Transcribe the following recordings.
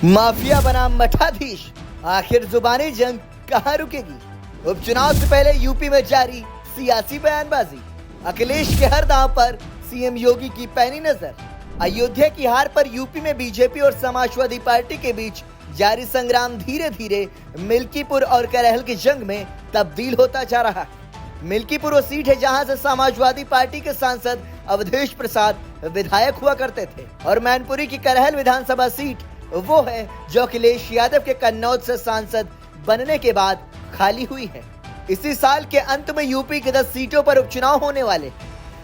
Mafia बना मठाधीश, आखिर जुबानी जंग कहां रुकेगी? उपचुनाव से पहले यूपी में जारी सियासी बयानबाजी, अखिलेश के हर दांव पर सीएम योगी की पैनी नजर। अयोध्या की हार पर यूपी में बीजेपी और समाजवादी पार्टी के बीच जारी संग्राम धीरे धीरे मिल्कीपुर और करहल की जंग में तब्दील होता जा रहा है। मिल्कीपुर वो सीट है जहां से समाजवादी पार्टी के सांसद अवधेश प्रसाद विधायक हुआ करते थे और मैनपुरी की करहल विधानसभा सीट वो है जो अखिलेश यादव के कन्नौज से सांसद बनने के बाद खाली हुई है। इसी साल के अंत में यूपी के 10 सीटों पर उपचुनाव होने वाले,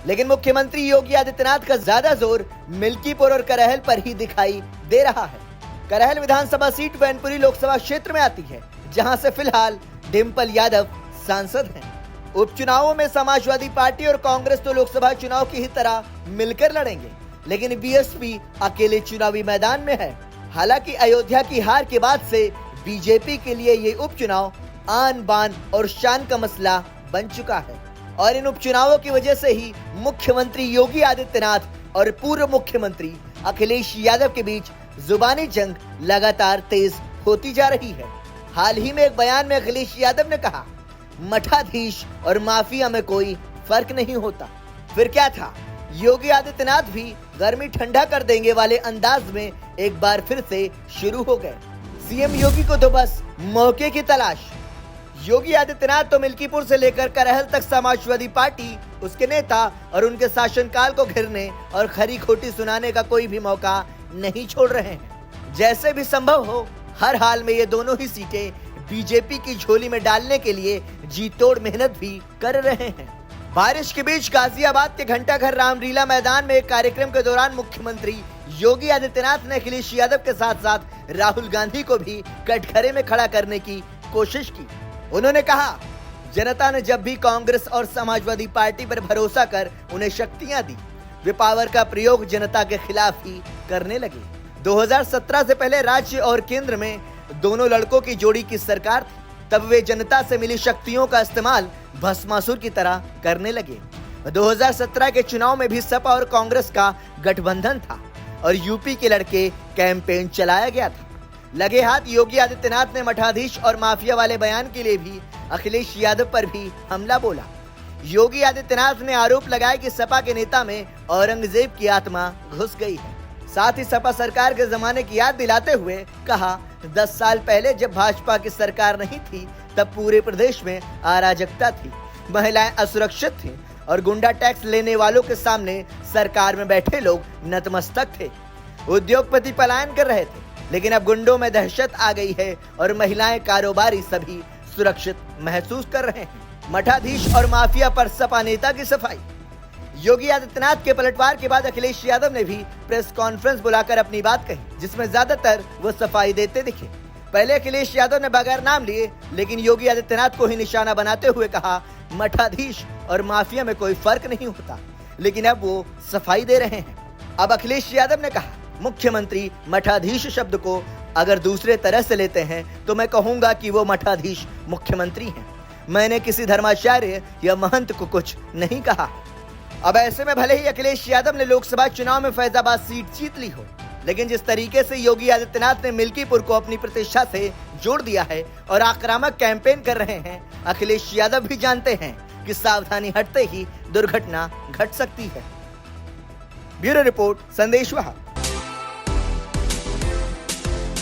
लेकिन मुख्यमंत्री योगी आदित्यनाथ का ज्यादा जोर मिल्कीपुर और करहल पर ही दिखाई दे रहा है। करहल विधानसभा सीट मैनपुरी लोकसभा क्षेत्र में आती है, जहां से फिलहाल डिम्पल यादव सांसद हैं। उपचुनावों में समाजवादी पार्टी और कांग्रेस तो लोकसभा चुनाव की ही तरह मिलकर लड़ेंगे, लेकिन बीएसपी अकेले चुनावी मैदान में है। हालांकि अयोध्या की हार के बाद से बीजेपी के लिए ये उपचुनाव आन बान और शान का मसला बन चुका है और इन उपचुनावों की वजह से ही मुख्यमंत्री योगी आदित्यनाथ और पूर्व मुख्यमंत्री अखिलेश यादव के बीच जुबानी जंग लगातार तेज होती जा रही है। हाल ही में एक बयान में अखिलेश यादव ने कहा, मठाधीश और माफिया में कोई फर्क नहीं होता। फिर क्या था, योगी आदित्यनाथ भी गर्मी ठंडा कर देंगे वाले अंदाज में एक बार फिर से शुरू हो गए। सीएम योगी को तो बस मौके की तलाश। योगी आदित्यनाथ तो मिल्कीपुर से लेकर करहल तक समाजवादी पार्टी, उसके नेता और उनके शासनकाल को घिरने और खरी खोटी सुनाने का कोई भी मौका नहीं छोड़ रहे हैं। जैसे भी संभव हो हर हाल में ये दोनों ही सीटें बीजेपी की झोली में डालने के लिए जी तोड़ मेहनत भी कर रहे हैं। बारिश के बीच गाजियाबाद के घंटाघर रामलीला मैदान में एक कार्यक्रम के दौरान मुख्यमंत्री योगी आदित्यनाथ ने अखिलेश यादव के साथ साथ राहुल गांधी को भी कटघरे में खड़ा करने की कोशिश की। उन्होंने कहा, जनता ने जब भी कांग्रेस और समाजवादी पार्टी पर भरोसा कर उन्हें शक्तियां दी, वे पावर का प्रयोग जनता के खिलाफ ही करने लगे। 2017 से पहले राज्य और केंद्र में दोनों लड़कों की जोड़ी की सरकार थी, तब वे जनता से मिली शक्तियों का इस्तेमाल भस्मासुर की तरह करने लगे। 2017 के चुनाव में भी सपा और कांग्रेस का गठबंधन था और यूपी के लड़के कैंपेन चलाया गया था। लगे हाथ योगी आदित्यनाथ ने मठाधीश और माफिया वाले बयान के लिए भी अखिलेश यादव पर भी हमला बोला। योगी आदित्यनाथ ने आरोप लगाया कि सपा के नेता में औरंगजेब की आत्मा घुस गई है। साथ ही सपा सरकार के जमाने की याद दिलाते हुए कहा, 10 साल पहले जब भाजपा की सरकार नहीं थी तब पूरे प्रदेश में अराजकता थी, महिलाएं असुरक्षित थीं और गुंडा टैक्स लेने वालों के सामने सरकार में बैठे लोग नतमस्तक थे। उद्योगपति पलायन कर रहे थे, लेकिन अब गुंडों में दहशत आ गई है और महिलाएं, कारोबारी सभी सुरक्षित महसूस कर रहे हैं। मठाधीश और माफिया पर सपा नेता की सफाई। योगी आदित्यनाथ के पलटवार के बाद अखिलेश यादव ने भी प्रेस कॉन्फ्रेंस बुलाकर अपनी बात कही, जिसमें ज्यादातर वो सफाई देते दिखे। पहले अखिलेश यादव ने बगैर नाम लिए लेकिन योगी आदित्यनाथ को ही निशाना बनाते हुए कहा, मठाधीश और माफिया में कोई फर्क नहीं होता, लेकिन अब वो सफाई दे रहे हैं। अब अखिलेश यादव ने कहा, मुख्यमंत्री मठाधीश शब्द को अगर दूसरे तरह से लेते हैं तो मैं कहूंगा कि वो मठाधीश मुख्यमंत्री हैं। मैंने किसी धर्माचार्य या महंत को कुछ नहीं कहा। अब ऐसे में भले ही अखिलेश यादव ने लोकसभा चुनाव में फैजाबाद सीट जीत ली हो, लेकिन जिस तरीके से योगी आदित्यनाथ ने मिल्कीपुर को अपनी प्रतिष्ठा से जोड़ दिया है और आक्रामक कैंपेन कर रहे हैं, अखिलेश यादव भी जानते हैं कि सावधानी हटते ही दुर्घटना घट सकती है। Bureau report, संदेशवाहक।